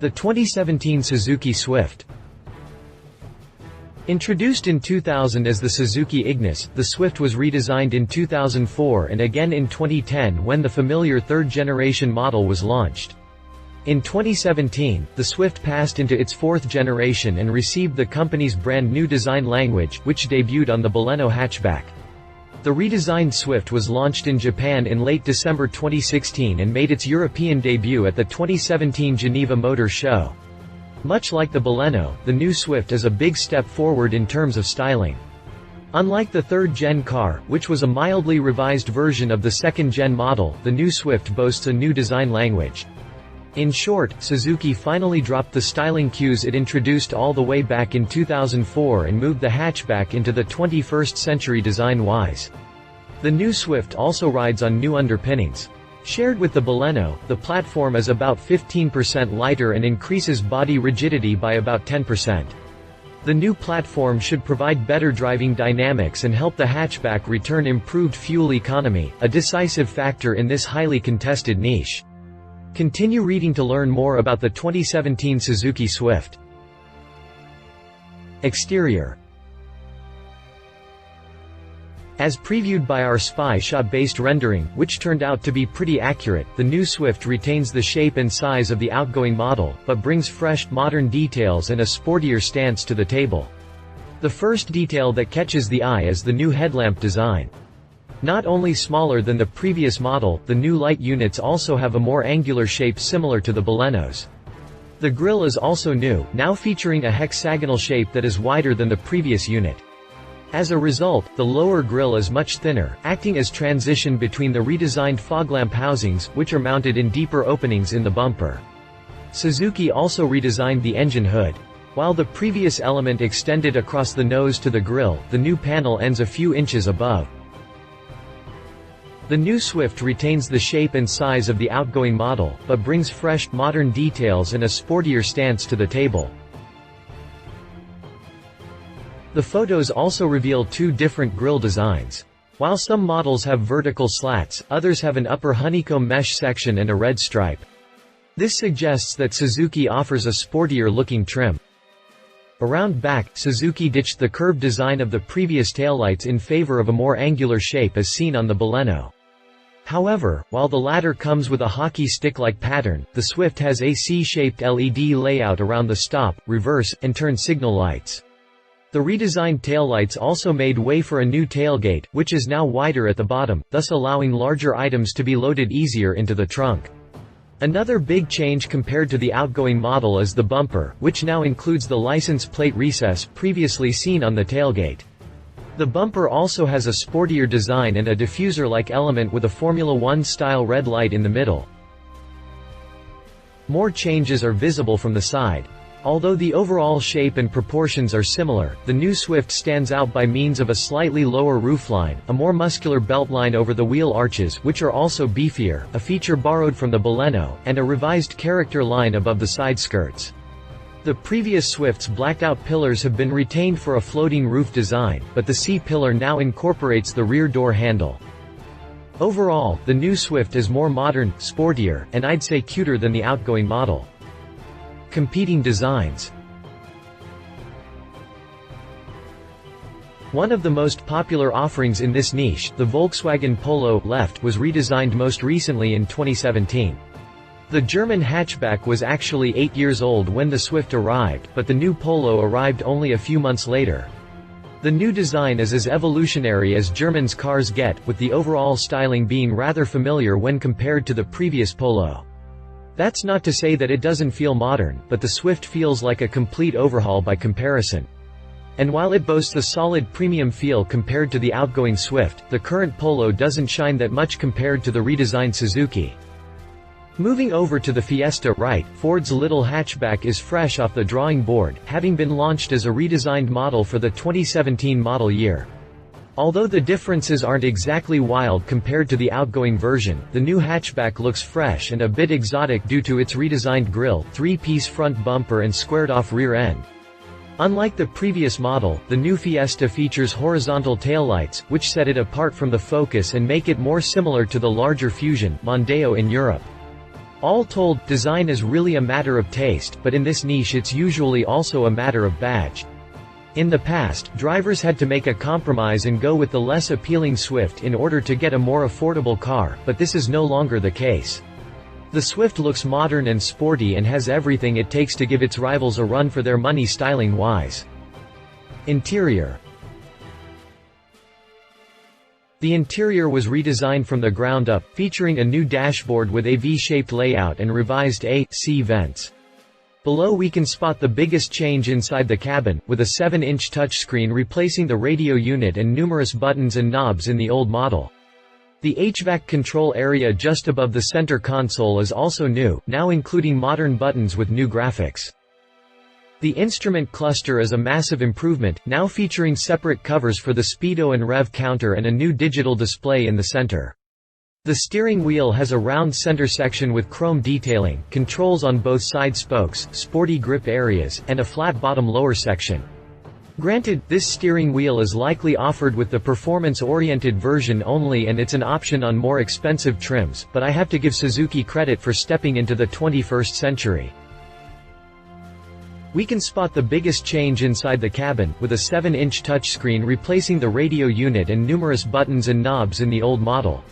The 2017 Suzuki Swift. Introduced in 2000 as the Suzuki Ignis, the Swift was redesigned in 2004 and again in 2010 when the familiar third-generation model was launched. In 2017, the Swift passed into its fourth generation and received the company's brand new design language, which debuted on the Baleno hatchback. The redesigned Swift was launched in Japan in late December 2016 and made its European debut at the 2017 Geneva Motor Show. Much like the Baleno, the new Swift is a big step forward in terms of styling. Unlike the third-gen car, which was a mildly revised version of the second-gen model, the new Swift boasts a new design language. In short, Suzuki finally dropped the styling cues it introduced all the way back in 2004 and moved the hatchback into the 21st century design-wise. The new Swift also rides on new underpinnings. Shared with the Baleno, the platform is about 15% lighter and increases body rigidity by about 10%. The new platform should provide better driving dynamics and help the hatchback return improved fuel economy, a decisive factor in this highly contested niche. Continue reading to learn more about the 2017 Suzuki Swift. Exterior. As previewed by our spy shot-based rendering, which turned out to be pretty accurate, the new Swift retains the shape and size of the outgoing model, but brings fresh, modern details and a sportier stance to the table. The first detail that catches the eye is the new headlamp design. Not only smaller than the previous model, the new light units also have a more angular shape similar to the Baleno's. The grille is also new, now featuring a hexagonal shape that is wider than the previous unit. As a result, the lower grille is much thinner, acting as transition between the redesigned fog lamp housings, which are mounted in deeper openings in the bumper. Suzuki also redesigned the engine hood. While the previous element extended across the nose to the grille, the new panel ends a few inches above. The new Swift retains the shape and size of the outgoing model, but brings fresh, modern details and a sportier stance to the table. The photos also reveal two different grille designs. While some models have vertical slats, others have an upper honeycomb mesh section and a red stripe. This suggests that Suzuki offers a sportier-looking trim. Around back, Suzuki ditched the curved design of the previous taillights in favor of a more angular shape as seen on the Baleno. However, while the latter comes with a hockey stick-like pattern, the Swift has a C-shaped LED layout around the stop, reverse, and turn signal lights. The redesigned taillights also made way for a new tailgate, which is now wider at the bottom, thus allowing larger items to be loaded easier into the trunk. Another big change compared to the outgoing model is the bumper, which now includes the license plate recess previously seen on the tailgate. The bumper also has a sportier design and a diffuser-like element with a Formula One-style red light in the middle. More changes are visible from the side. Although the overall shape and proportions are similar, the new Swift stands out by means of a slightly lower roofline, a more muscular beltline over the wheel arches which are also beefier, a feature borrowed from the Baleno, and a revised character line above the side skirts. The previous Swift's blacked-out pillars have been retained for a floating roof design, but the C-pillar now incorporates the rear door handle. Overall, the new Swift is more modern, sportier, and I'd say cuter than the outgoing model. Competing designs. One of the most popular offerings in this niche, the Volkswagen Polo left, was redesigned most recently in 2017. The German hatchback was actually 8 years old when the Swift arrived, but the new Polo arrived only a few months later. The new design is as evolutionary as Germans' cars get, with the overall styling being rather familiar when compared to the previous Polo. That's not to say that it doesn't feel modern, but the Swift feels like a complete overhaul by comparison. And while it boasts a solid premium feel compared to the outgoing Swift, the current Polo doesn't shine that much compared to the redesigned Suzuki. Moving over to the Fiesta, right, Ford's little hatchback is fresh off the drawing board, having been launched as a redesigned model for the 2017 model year. Although the differences aren't exactly wild compared to the outgoing version, the new hatchback looks fresh and a bit exotic due to its redesigned grille, three-piece front bumper and squared-off rear end. Unlike the previous model, the new Fiesta features horizontal taillights, which set it apart from the Focus and make it more similar to the larger Fusion Mondeo in Europe. All told, design is really a matter of taste, but in this niche it's usually also a matter of badge. In the past, drivers had to make a compromise and go with the less appealing Swift in order to get a more affordable car, but this is no longer the case. The Swift looks modern and sporty and has everything it takes to give its rivals a run for their money styling-wise. Interior. The interior was redesigned from the ground up, featuring a new dashboard with a V-shaped layout and revised A/C vents. Below we can spot the biggest change inside the cabin, with a 7-inch touchscreen replacing the radio unit and numerous buttons and knobs in the old model. The HVAC control area just above the center console is also new, now including modern buttons with new graphics. The instrument cluster is a massive improvement, now featuring separate covers for the speedo and rev counter and a new digital display in the center. The steering wheel has a round center section with chrome detailing, controls on both side spokes, sporty grip areas, and a flat bottom lower section. Granted, this steering wheel is likely offered with the performance-oriented version only and it's an option on more expensive trims, but I have to give Suzuki credit for stepping into the 21st century. We can spot the biggest change inside the cabin, with a 7-inch touchscreen replacing the radio unit and numerous buttons and knobs in the old model.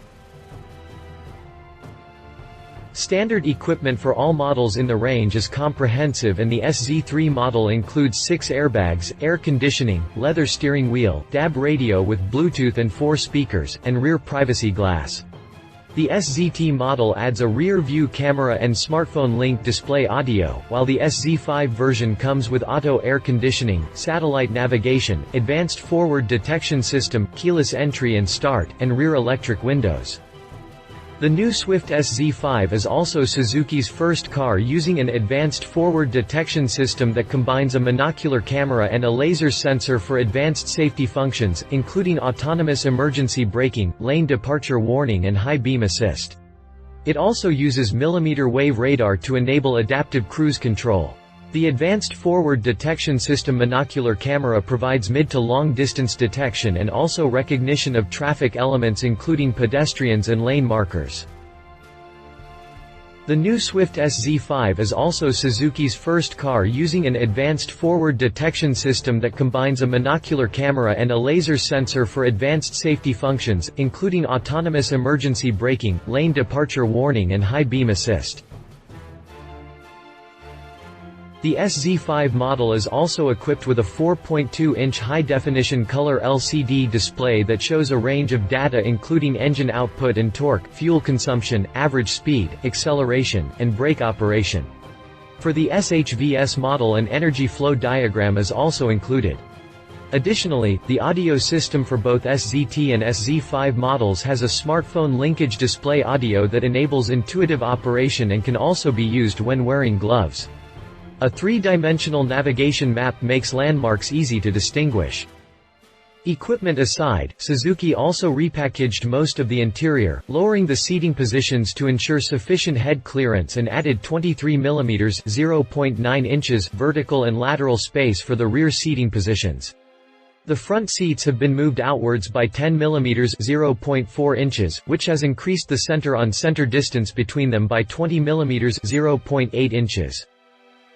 Standard equipment for all models in the range is comprehensive and the SZ3 model includes 6 airbags, air conditioning, leather steering wheel, DAB radio with Bluetooth and 4 speakers, and rear privacy glass. The SZT model adds a rear-view camera and smartphone-linked display audio, while the SZ5 version comes with auto air conditioning, satellite navigation, advanced forward detection system, keyless entry and start, and rear electric windows. The new Swift SZ5 is also Suzuki's first car using an advanced forward detection system that combines a monocular camera and a laser sensor for advanced safety functions, including autonomous emergency braking, lane departure warning and high beam assist. It also uses millimeter-wave radar to enable adaptive cruise control. The advanced forward detection system monocular camera provides mid to long distance detection and also recognition of traffic elements including pedestrians and lane markers. The new Swift SZ5 is also Suzuki's first car using an advanced forward detection system that combines a monocular camera and a laser sensor for advanced safety functions, including autonomous emergency braking, lane departure warning and high beam assist. The SZ5 model is also equipped with a 4.2-inch high-definition color LCD display that shows a range of data including engine output and torque, fuel consumption, average speed, acceleration, and brake operation. For the SHVS model an energy flow diagram is also included. Additionally, the audio system for both SZT and SZ5 models has a smartphone linkage display audio that enables intuitive operation and can also be used when wearing gloves. A 3-dimensional navigation map makes landmarks easy to distinguish. Equipment aside, Suzuki also repackaged most of the interior, lowering the seating positions to ensure sufficient head clearance and added 23 mm (0.9 inches) vertical and lateral space for the rear seating positions. The front seats have been moved outwards by 10 mm (0.4 inches), which has increased the center-on-center distance between them by 20 mm (0.8 inches).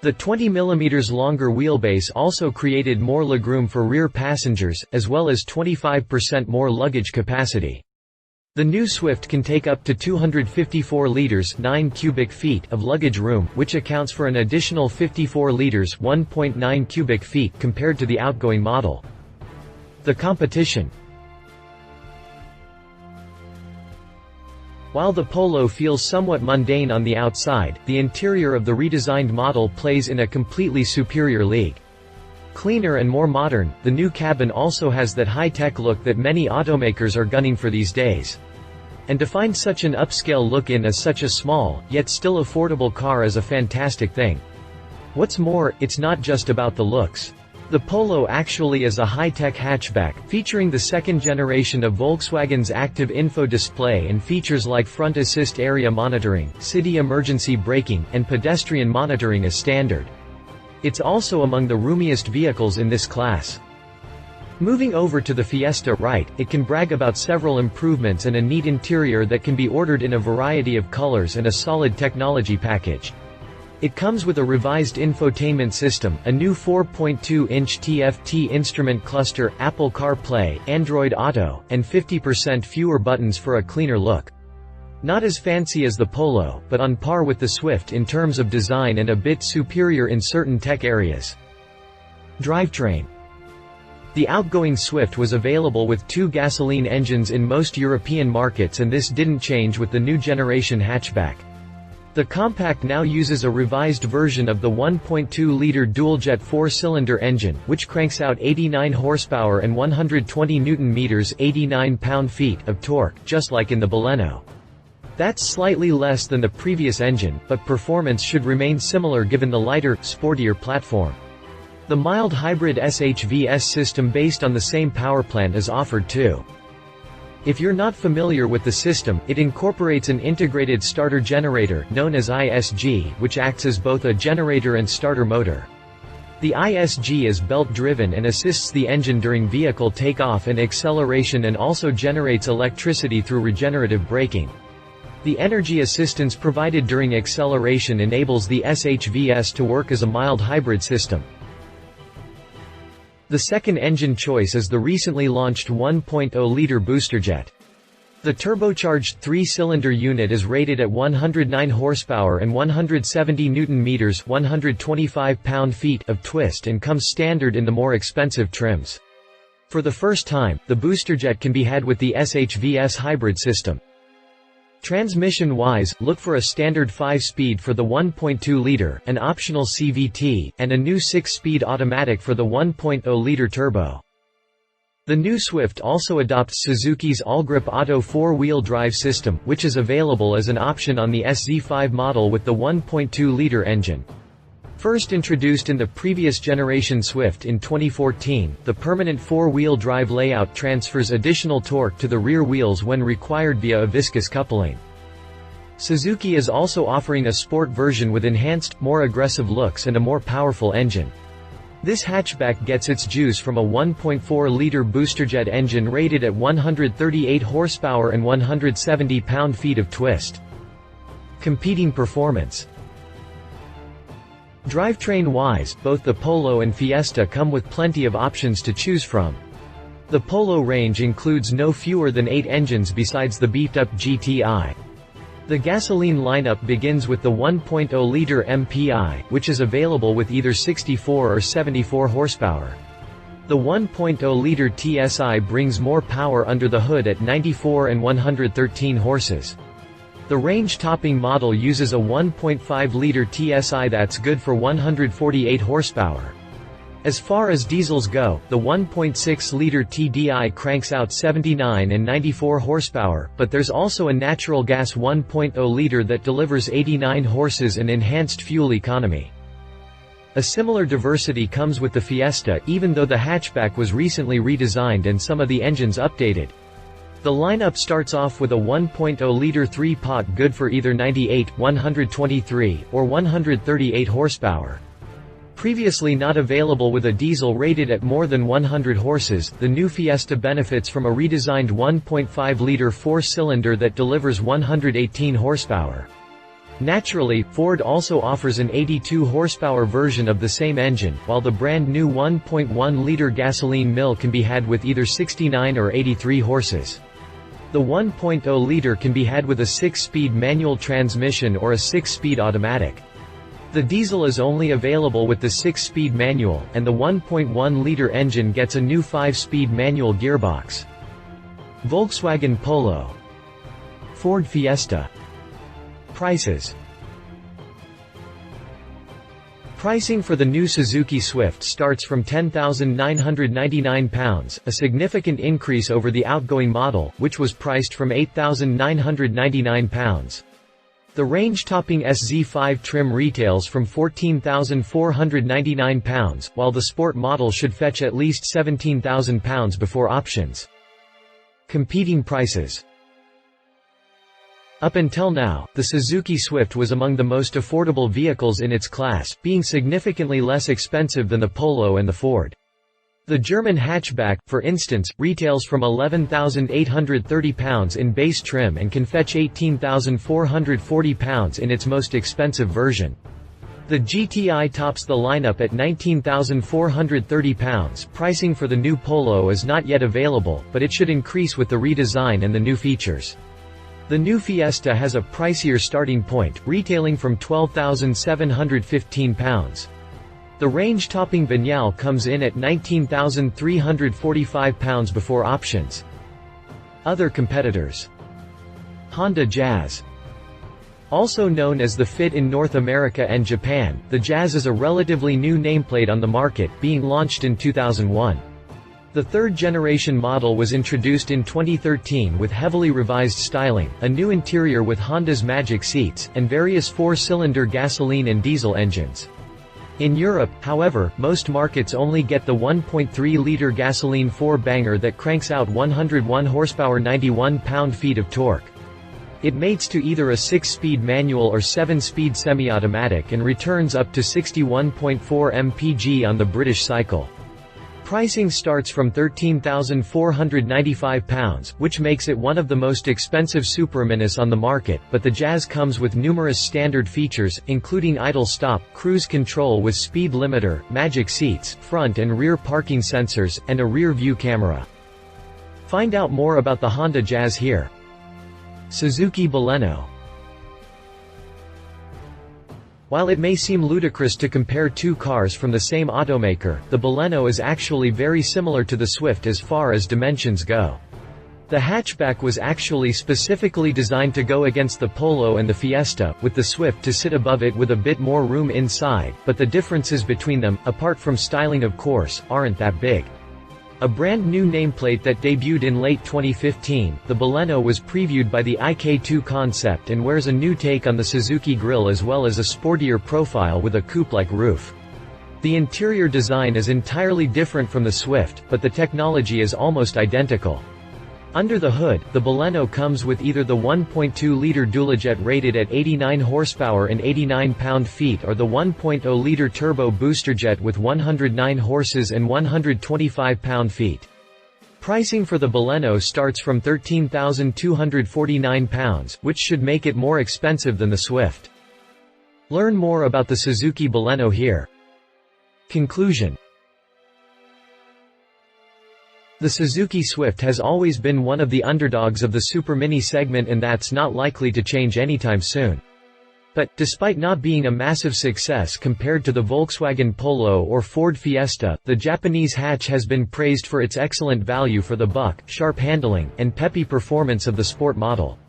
The 20 mm longer wheelbase also created more legroom for rear passengers, as well as 25% more luggage capacity. The new Swift can take up to 254 liters (9 cubic feet) of luggage room, which accounts for an additional 54 liters (1.9 cubic feet) compared to the outgoing model. The competition. While the Polo feels somewhat mundane on the outside, the interior of the redesigned model plays in a completely superior league. Cleaner and more modern, the new cabin also has that high-tech look that many automakers are gunning for these days. And to find such an upscale look in as such a small, yet still affordable car is a fantastic thing. What's more, it's not just about the looks. The Polo actually is a high-tech hatchback, featuring the second generation of Volkswagen's active info display and features like front assist area monitoring, city emergency braking, and pedestrian monitoring as standard. It's also among the roomiest vehicles in this class. Moving over to the Fiesta right, it can brag about several improvements and a neat interior that can be ordered in a variety of colors and a solid technology package. It comes with a revised infotainment system, a new 4.2-inch TFT instrument cluster, Apple CarPlay, Android Auto, and 50% fewer buttons for a cleaner look. Not as fancy as the Polo, but on par with the Swift in terms of design and a bit superior in certain tech areas. Drivetrain. The outgoing Swift was available with 2 gasoline engines in most European markets, and this didn't change with the new generation hatchback. The compact now uses a revised version of the 1.2-liter dual-jet 4-cylinder engine, which cranks out 89 horsepower and 120 Nm 89 pound-feet of torque, just like in the Baleno. That's slightly less than the previous engine, but performance should remain similar given the lighter, sportier platform. The mild hybrid SHVS system based on the same powerplant is offered too. If you're not familiar with the system, it incorporates an integrated starter generator, known as ISG, which acts as both a generator and starter motor. The ISG is belt-driven and assists the engine during vehicle takeoff and acceleration, and also generates electricity through regenerative braking. The energy assistance provided during acceleration enables the SHVS to work as a mild hybrid system. The second engine choice is the recently launched 1.0-liter boosterjet. The turbocharged 3-cylinder unit is rated at 109 horsepower and 170 Nm 125 pound-feet of twist, and comes standard in the more expensive trims. For the first time, the boosterjet can be had with the SHVS hybrid system. Transmission-wise, look for a standard 5-speed for the 1.2-liter, an optional CVT, and a new 6-speed automatic for the 1.0-liter turbo. The new Swift also adopts Suzuki's all-grip auto 4-wheel drive system, which is available as an option on the SZ5 model with the 1.2-liter engine. First introduced in the previous generation Swift in 2014, the permanent 4-wheel drive layout transfers additional torque to the rear wheels when required via a viscous coupling. Suzuki is also offering a sport version with enhanced, more aggressive looks and a more powerful engine. This hatchback gets its juice from a 1.4-liter boosterjet engine rated at 138 horsepower and 170 pound-feet of twist. Competing performance. Drivetrain-wise, both the Polo and Fiesta come with plenty of options to choose from. The Polo range includes no fewer than 8 engines besides the beefed-up GTI. The gasoline lineup begins with the 1.0-liter MPI, which is available with either 64 or 74 horsepower. The 1.0-liter TSI brings more power under the hood at 94 and 113 horses. The range-topping model uses a 1.5-liter TSI that's good for 148 horsepower. As far as diesels go, the 1.6-liter TDI cranks out 79 and 94 horsepower, but there's also a natural gas 1.0-liter that delivers 89 horses and enhanced fuel economy. A similar diversity comes with the Fiesta, even though the hatchback was recently redesigned and some of the engines updated. The lineup starts off with a 1.0-liter 3-pot good for either 98, 123, or 138 horsepower. Previously not available with a diesel rated at more than 100 horses, the new Fiesta benefits from a redesigned 1.5-liter 4-cylinder that delivers 118 horsepower. Naturally, Ford also offers an 82 horsepower version of the same engine, while the brand new 1.1-liter gasoline mill can be had with either 69 or 83 horses. The 1.0-liter can be had with a 6-speed manual transmission or a 6-speed automatic. The diesel is only available with the 6-speed manual, and the 1.1-liter engine gets a new 5-speed manual gearbox. Volkswagen Polo. Ford Fiesta. Prices. Pricing for the new Suzuki Swift starts from £10,999, a significant increase over the outgoing model, which was priced from £8,999. The range-topping SZ5 trim retails from £14,499, while the sport model should fetch at least £17,000 before options. Competing prices. Up until now, the Suzuki Swift was among the most affordable vehicles in its class, being significantly less expensive than the Polo and the Ford. The German hatchback, for instance, retails from £11,830 in base trim and can fetch £18,440 in its most expensive version. The GTI tops the lineup at £19,430. Pricing for the new Polo is not yet available, but it should increase with the redesign and the new features. The new Fiesta has a pricier starting point, retailing from £12,715. The range-topping Vignale comes in at £19,345 before options. Other competitors: Honda Jazz. Also known as the Fit in North America and Japan, the Jazz is a relatively new nameplate on the market, being launched in 2001. The third-generation model was introduced in 2013 with heavily revised styling, a new interior with Honda's Magic Seats, and various four-cylinder gasoline and diesel engines. In Europe, however, most markets only get the 1.3-liter gasoline four-banger that cranks out 101 horsepower 91 pound-feet of torque. It mates to either a 6-speed manual or 7-speed semi-automatic and returns up to 61.4 mpg on the British cycle. Pricing starts from £13,495, which makes it one of the most expensive superminis on the market, but the Jazz comes with numerous standard features, including idle stop, cruise control with speed limiter, magic seats, front and rear parking sensors, and a rear view camera. Find out more about the Honda Jazz here. Suzuki Baleno. While it may seem ludicrous to compare two cars from the same automaker, the Baleno is actually very similar to the Swift as far as dimensions go. The hatchback was actually specifically designed to go against the Polo and the Fiesta, with the Swift to sit above it with a bit more room inside, but the differences between them, apart from styling of course, aren't that big. A brand new nameplate that debuted in late 2015, the Baleno was previewed by the IK2 concept and wears a new take on the Suzuki grille as well as a sportier profile with a coupe-like roof. The interior design is entirely different from the Swift, but the technology is almost identical. Under the hood, the Baleno comes with either the 1.2-liter dualojet rated at 89 horsepower and 89 pound-feet or the 1.0-liter turbo boosterjet with 109 horses and 125 pound-feet. Pricing for the Baleno starts from £13,249, which should make it more expensive than the Swift. Learn more about the Suzuki Baleno here. Conclusion. The Suzuki Swift has always been one of the underdogs of the supermini segment, and that's not likely to change anytime soon. But, despite not being a massive success compared to the Volkswagen Polo or Ford Fiesta, the Japanese hatch has been praised for its excellent value for the buck, sharp handling, and peppy performance of the sport model.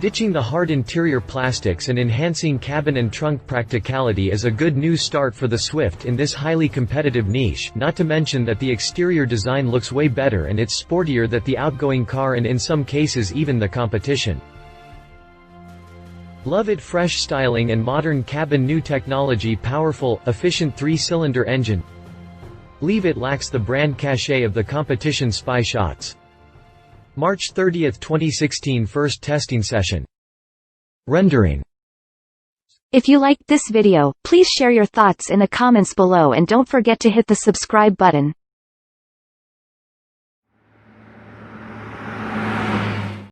Ditching the hard interior plastics and enhancing cabin and trunk practicality is a good new start for the Swift in this highly competitive niche, not to mention that the exterior design looks way better and it's sportier than the outgoing car and in some cases even the competition. Love it: fresh styling and modern cabin, new technology, powerful, efficient 3-cylinder engine. Leave it lacks the brand cachet of the competition. Spy shots. March 30, 2016. First testing session. Rendering. If you liked this video, please share your thoughts in the comments below and don't forget to hit the subscribe button.